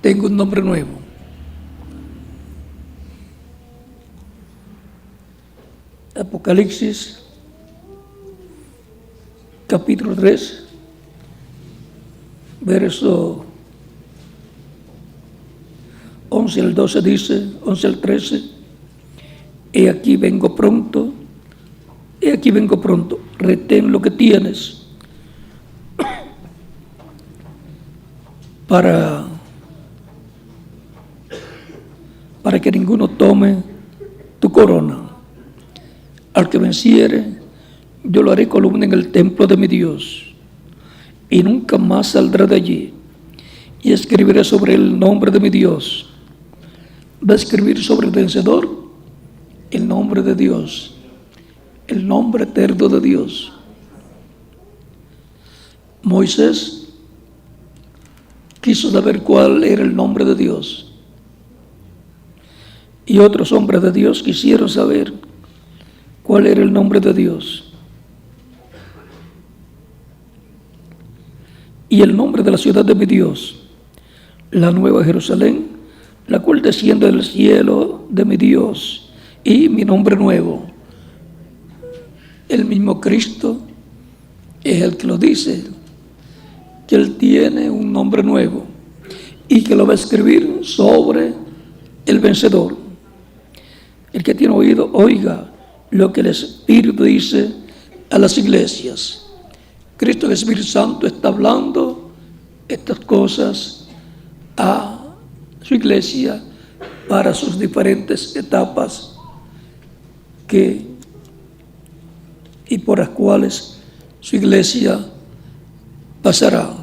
tenga un nombre nuevo. Apocalipsis, capítulo 3, verso 11 al 12 dice, 11 al 13: he aquí vengo pronto, retén lo que tienes para que ninguno tome tu corona. Al que venciere, yo lo haré columna en el templo de mi Dios, y nunca más saldrá de allí. Y escribiré sobre él el nombre de mi Dios. Va a escribir sobre el vencedor el nombre de Dios, el nombre eterno de Dios. Moisés quiso saber cuál era el nombre de Dios, y otros hombres de Dios quisieron saber cuál era el nombre de Dios. Y el nombre de la ciudad de mi Dios, la nueva Jerusalén, la cual desciende del cielo de mi Dios, y mi nombre nuevo. El mismo Cristo es el que lo dice, que Él tiene un nombre nuevo y que lo va a escribir sobre el vencedor. El que tiene oído, oiga lo que el Espíritu dice a las iglesias. Cristo, el Espíritu Santo, está hablando estas cosas a su iglesia para sus diferentes etapas y por las cuales su iglesia pasará.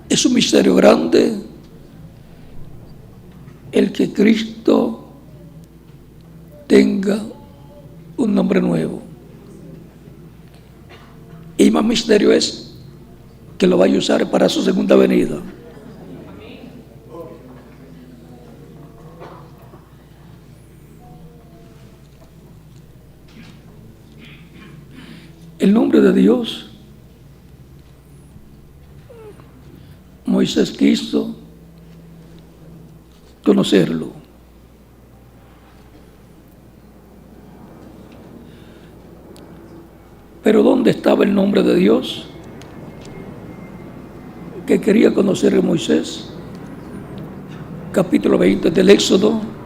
Es un misterio grande el que Cristo tenga un nombre nuevo. Y más misterio es que lo vaya a usar para su segunda venida. El nombre de Dios, Moisés quiso conocerlo. Pero ¿dónde estaba el nombre de Dios que quería conocer a Moisés? Capítulo 20 del Éxodo.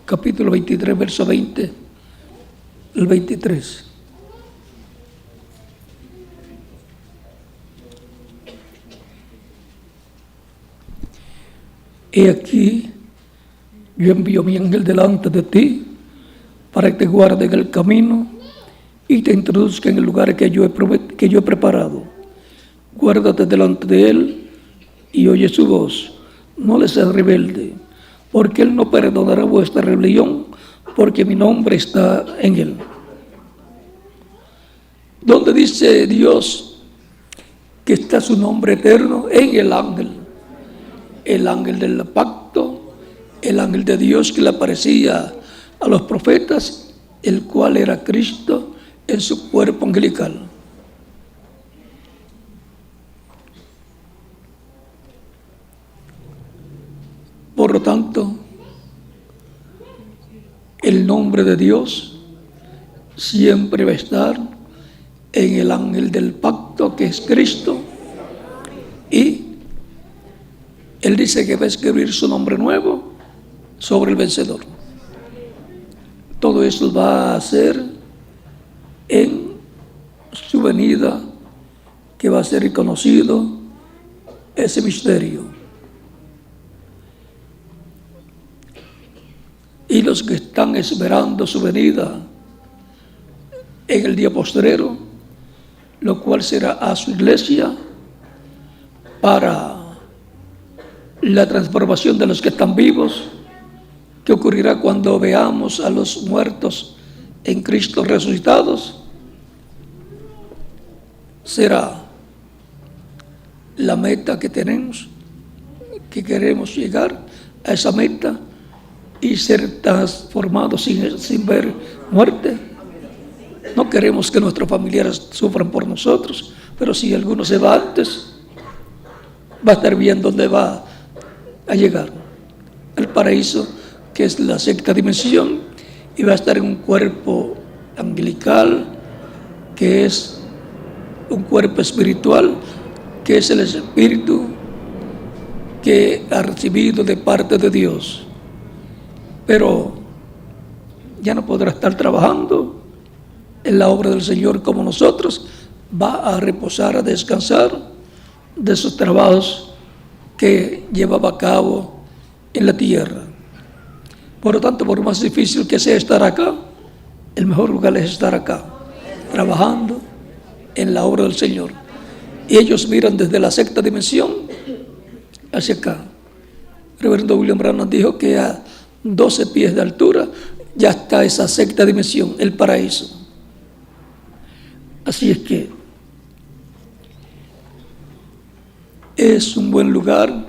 Capítulo 23, verso 20, el 23. He aquí, yo envío mi ángel delante de ti para que te guarde en el camino y te introduzca en el lugar que yo he preparado. Guárdate delante de él y oye su voz. No le seas rebelde, porque él no perdonará vuestra rebelión, porque mi nombre está en él. ¿Dónde dice Dios que está su nombre eterno? En el ángel del pacto, el ángel de Dios que le aparecía a los profetas, el cual era Cristo en su cuerpo angelical. Por lo tanto, el nombre de Dios siempre va a estar en el ángel del pacto, que es Cristo, y él dice que va a escribir su nombre nuevo sobre el vencedor. Todo eso va a ser en su venida, que va a ser reconocido ese misterio. Y los que están esperando su venida en el día postrero, lo cual será a su iglesia para la transformación de los que están vivos, que ocurrirá cuando veamos a los muertos en Cristo resucitados, será la meta que tenemos, que queremos llegar a esa meta y ser transformados sin ver muerte. No queremos que nuestros familiares sufran por nosotros, pero si alguno se va antes, va a estar bien dónde va a llegar. El paraíso, que es la sexta dimensión, y va a estar en un cuerpo angelical, que es un cuerpo espiritual, que es el espíritu que ha recibido de parte de Dios. Pero ya no podrá estar trabajando en la obra del Señor como nosotros. Va a reposar, a descansar de esos trabajos que llevaba a cabo en la tierra. Por lo tanto, por más difícil que sea estar acá, el mejor lugar es estar acá, trabajando en la obra del Señor. Y ellos miran desde la sexta dimensión hacia acá. El reverendo William Branham dijo que a 12 pies de altura ya está esa sexta dimensión, el paraíso. Así es que es un buen lugar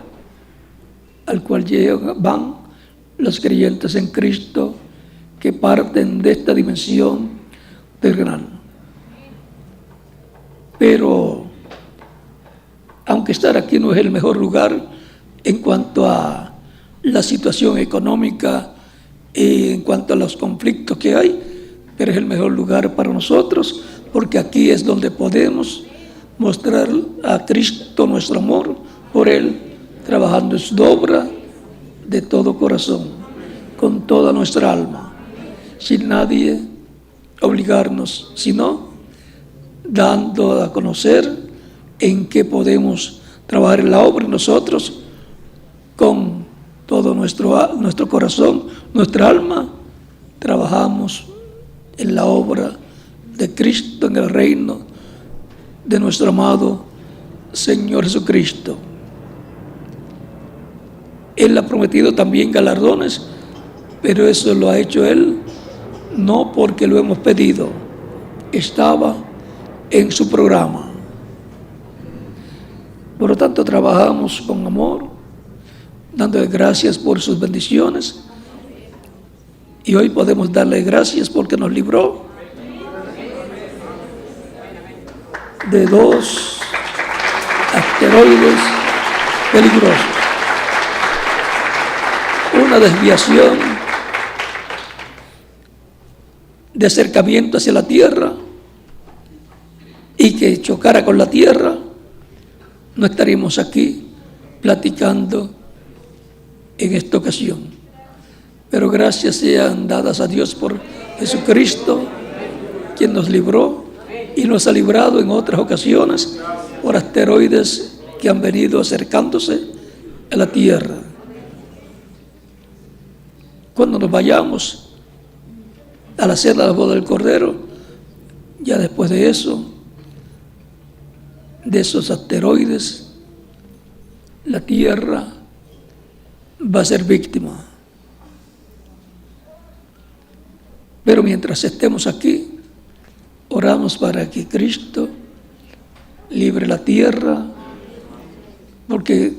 al cual van los creyentes en Cristo que parten de esta dimensión terrenal. Pero aunque estar aquí no es el mejor lugar en cuanto a la situación económica y en cuanto a los conflictos que hay, pero es el mejor lugar para nosotros, porque aquí es donde podemos mostrar a Cristo nuestro amor por Él, trabajando en su obra de todo corazón, con toda nuestra alma, sin nadie obligarnos, sino dando a conocer en qué podemos trabajar en la obra. Nosotros, con todo nuestro corazón, nuestra alma, trabajamos en la obra de Cristo, en el reino de nuestro amado Señor Jesucristo. Él ha prometido también galardones, pero eso lo ha hecho Él no porque lo hemos pedido, estaba en su programa. Por lo tanto, trabajamos con amor, dándole gracias por sus bendiciones, y hoy podemos darle gracias porque nos libró de 2 asteroides peligrosos, una desviación de acercamiento hacia la Tierra, y que chocara con la Tierra, no estaríamos aquí platicando en esta ocasión. Pero gracias sean dadas a Dios por Jesucristo, quien nos libró y nos ha librado en otras ocasiones por asteroides que han venido acercándose a la Tierra. Cuando nos vayamos a la cena de la boda del Cordero, ya después de eso, de esos asteroides, la Tierra va a ser víctima. Pero mientras estemos aquí, oramos para que Cristo libre la Tierra, porque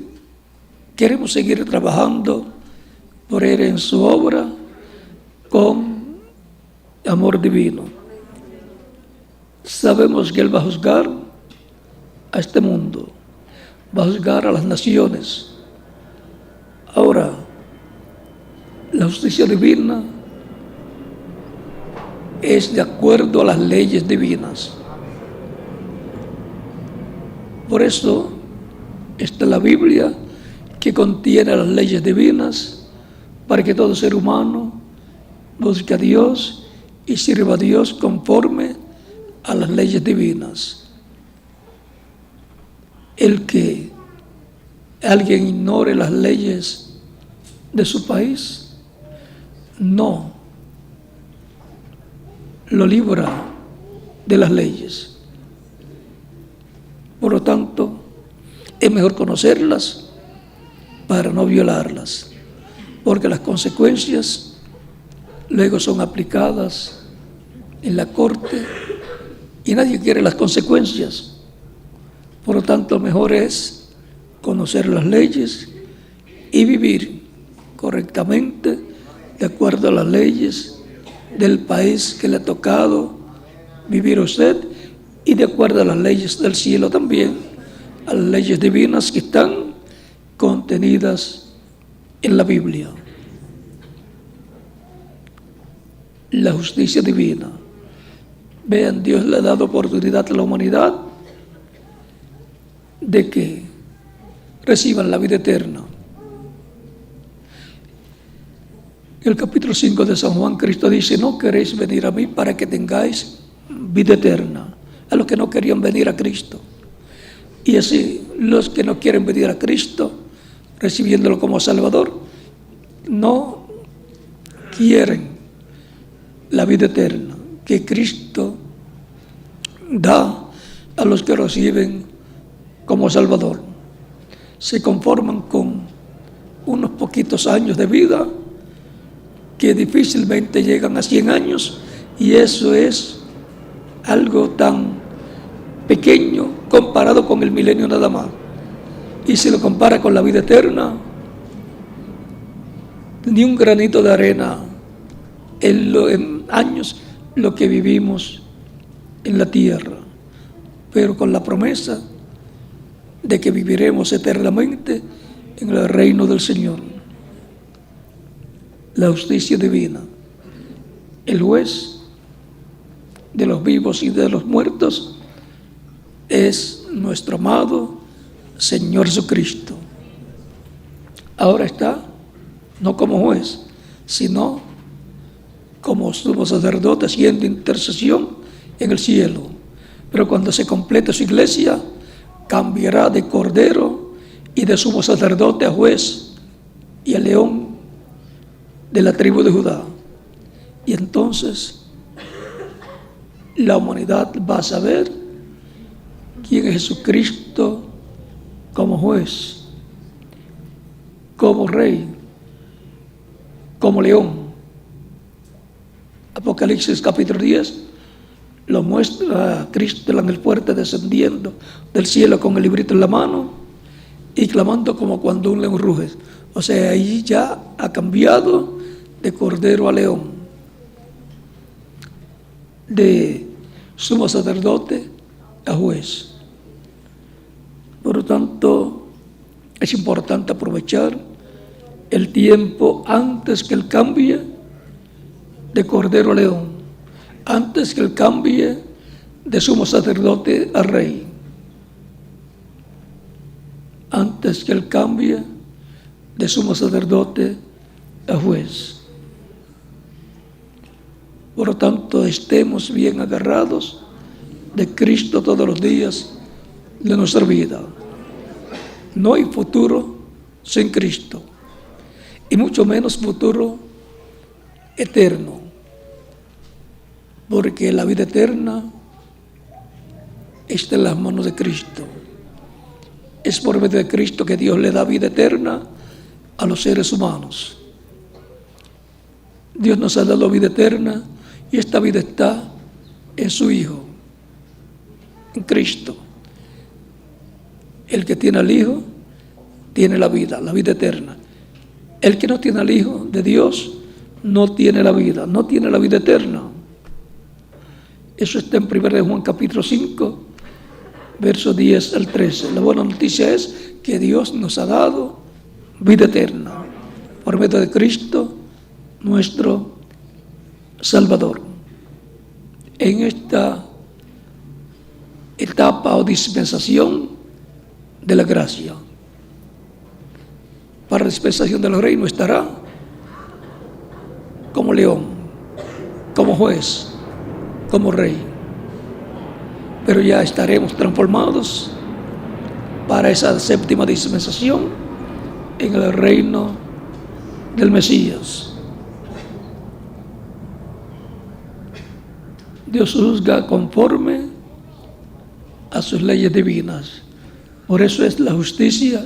queremos seguir trabajando por Él en su obra con amor divino. Sabemos que Él va a juzgar a este mundo, va a juzgar a las naciones. Ahora, la justicia divina es de acuerdo a las leyes divinas. Por eso está la Biblia, que contiene las leyes divinas, para que todo ser humano busque a Dios y sirva a Dios conforme a las leyes divinas. El que alguien ignore las leyes de su país, no lo libra de las leyes. Por lo tanto, es mejor conocerlas para no violarlas, porque las consecuencias luego son aplicadas en la corte y nadie quiere las consecuencias. Por lo tanto, mejor es conocer las leyes y vivir correctamente de acuerdo a las leyes del país que le ha tocado vivir a usted, y de acuerdo a las leyes del cielo también, a las leyes divinas que están contenidas en la Biblia. La justicia divina. Vean, Dios le ha dado oportunidad a la humanidad de que reciban la vida eterna. En el capítulo 5 de San Juan, Cristo dice: no queréis venir a mí para que tengáis vida eterna. A los que no querían venir a Cristo. Y así, los que no quieren venir a Cristo, recibiéndolo como Salvador, no quieren la vida eterna que Cristo da a los que reciben como Salvador. Se conforman con unos poquitos años de vida que difícilmente llegan a 100 años, y eso es algo tan pequeño comparado con el milenio nada más. Y si lo compara con la vida eterna, ni un granito de arena en años lo que vivimos en la tierra, pero con la promesa de que viviremos eternamente en el reino del Señor. La justicia divina, el juez de los vivos y de los muertos, es nuestro amado Señor Jesucristo. Ahora está no como juez, sino como sumo sacerdote haciendo intercesión en el cielo. Pero cuando se complete su iglesia, cambiará de cordero y de sumo sacerdote a juez y a león de la tribu de Judá. Y entonces la humanidad va a saber quién es Jesucristo como juez, como rey, como león. Apocalipsis capítulo 10 lo muestra a Cristo el ángel fuerte descendiendo del cielo con el librito en la mano y clamando como cuando un león ruge. O sea, ahí ya ha cambiado de cordero a león, de sumo sacerdote a juez. Por lo tanto, es importante aprovechar el tiempo antes que él cambie de cordero a león, antes que él cambie de sumo sacerdote a rey, antes que él cambie de sumo sacerdote a juez. Por lo tanto, estemos bien agarrados de Cristo todos los días de nuestra vida. No hay futuro sin Cristo, y mucho menos futuro eterno, porque la vida eterna está en las manos de Cristo. Es por medio de Cristo que Dios le da vida eterna a los seres humanos. Dios nos ha dado vida eterna y esta vida está en su Hijo, en Cristo. El que tiene al Hijo tiene la vida eterna. El que no tiene al Hijo de Dios no tiene la vida eterna. Eso está en 1 Juan capítulo 5, versos 10 al 13. La buena noticia es que Dios nos ha dado vida eterna por medio de Cristo, nuestro Salvador. En esta etapa o dispensación de la gracia, para la dispensación de los reinos estará como león, como juez, como rey. Pero ya estaremos transformados para esa séptima dispensación en el reino del Mesías. Dios juzga conforme a sus leyes divinas. Por eso es la justicia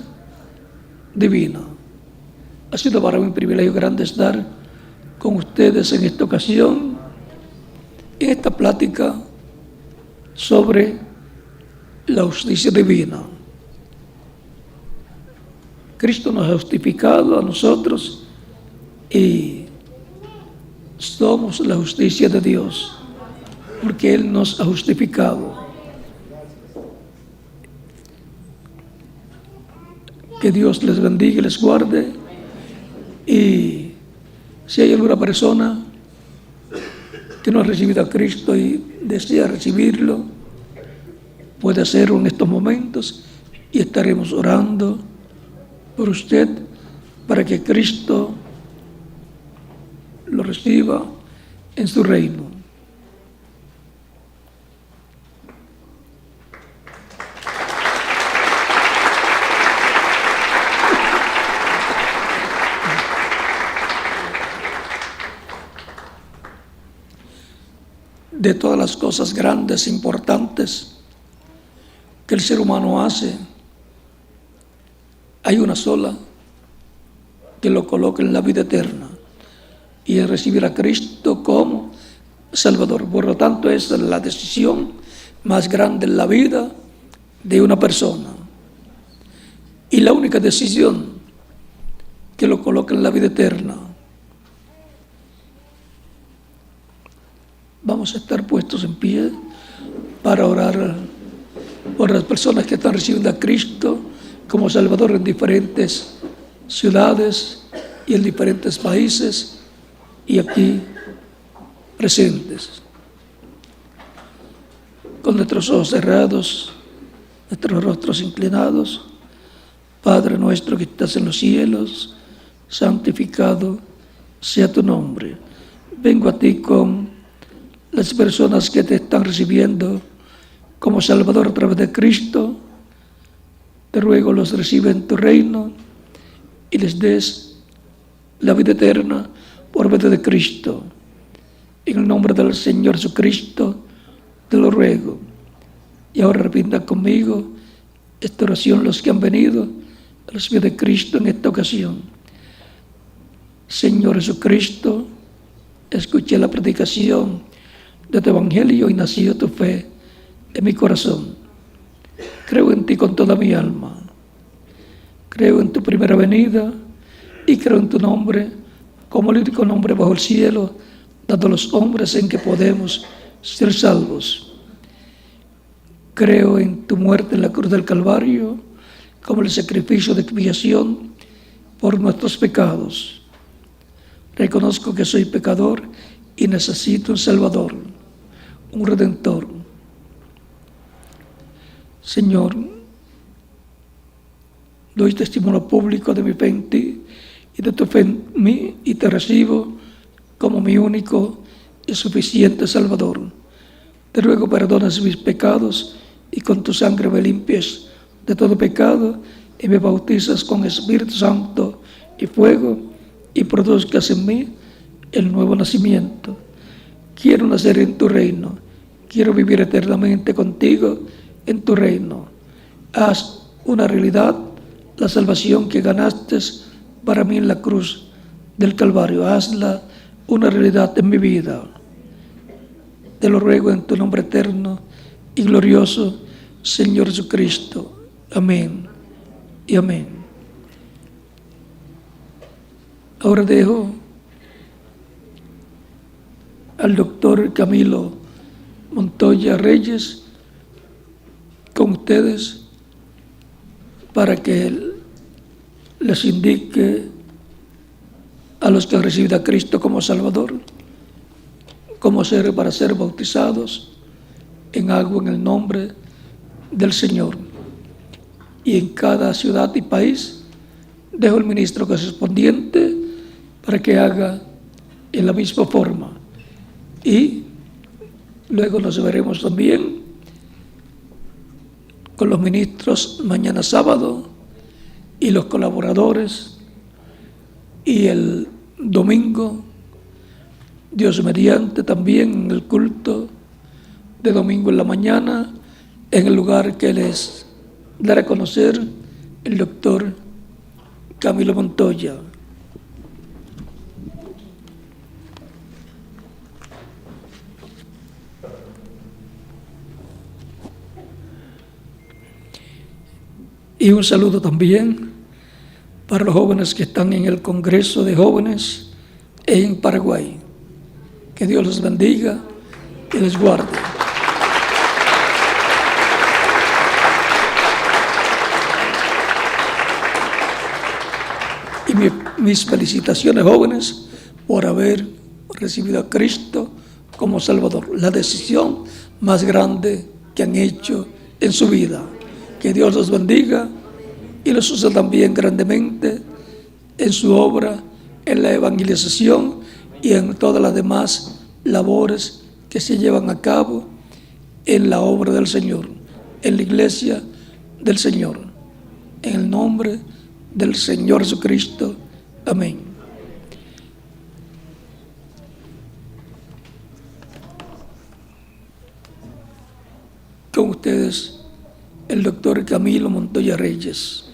divina. Ha sido para mí un privilegio grande estar con ustedes en esta ocasión, en esta plática sobre la justicia divina. Cristo nos ha justificado a nosotros y somos la justicia de Dios, porque Él nos ha justificado. Que Dios les bendiga y les guarde. Y si hay alguna persona que no ha recibido a Cristo y desea recibirlo, puede hacerlo en estos momentos y estaremos orando por usted para que Cristo lo reciba en su reino. De todas las cosas grandes, importantes que el ser humano hace, hay una sola que lo coloca en la vida eterna, y es recibir a Cristo como Salvador. Por lo tanto, esa es la decisión más grande en la vida de una persona, y la única decisión que lo coloca en la vida eterna. Vamos a estar puestos en pie para orar por las personas que están recibiendo a Cristo como Salvador en diferentes ciudades y en diferentes países y aquí presentes. Con nuestros ojos cerrados, nuestros rostros inclinados, Padre nuestro que estás en los cielos, santificado sea tu nombre. Vengo a ti con las personas que te están recibiendo como Salvador a través de Cristo. Te ruego los recibe en tu reino y les des la vida eterna por medio de Cristo. En el nombre del Señor Jesucristo te lo ruego. Y ahora repitan conmigo esta oración los que han venido a recibir de Cristo en esta ocasión. Señor Jesucristo, escuché la predicación de tu evangelio y nació tu fe en mi corazón. Creo en ti con toda mi alma. Creo en tu primera venida y creo en tu nombre como el único nombre bajo el cielo dado a los hombres en que podemos ser salvos. Creo en tu muerte en la cruz del Calvario como el sacrificio de expiación por nuestros pecados. Reconozco que soy pecador y necesito un Salvador, un Redentor. Señor, doy testimonio público de mi fe en ti y de tu fe en mí y te recibo como mi único y suficiente Salvador. Te ruego perdones mis pecados y con tu sangre me limpies de todo pecado y me bautizas con Espíritu Santo y fuego y produzcas en mí el nuevo nacimiento. Quiero nacer en tu reino, quiero vivir eternamente contigo en tu reino. Haz una realidad la salvación que ganaste para mí en la cruz del Calvario. Hazla una realidad en mi vida. Te lo ruego en tu nombre eterno y glorioso, Señor Jesucristo. Amén y amén. Ahora dejo al doctor Camilo Montoya Reyes con ustedes para que él les indique a los que han recibido a Cristo como Salvador cómo hacer para ser bautizados en agua en el nombre del Señor. Y en cada ciudad y país dejo el ministro correspondiente para que haga en la misma forma. Y luego nos veremos también con los ministros mañana sábado y los colaboradores, y el domingo, Dios mediante, también en el culto de domingo en la mañana, en el lugar que les dará a conocer el doctor Camilo Montoya. Y un saludo también para los jóvenes que están en el Congreso de Jóvenes en Paraguay. Que Dios los bendiga y les guarde. Y mis felicitaciones, jóvenes, por haber recibido a Cristo como Salvador. La decisión más grande que han hecho en su vida. Que Dios los bendiga y los use también grandemente en su obra, en la evangelización y en todas las demás labores que se llevan a cabo en la obra del Señor, en la iglesia del Señor. En el nombre del Señor Jesucristo. Amén. Con ustedes, el doctor Camilo Montoya Reyes.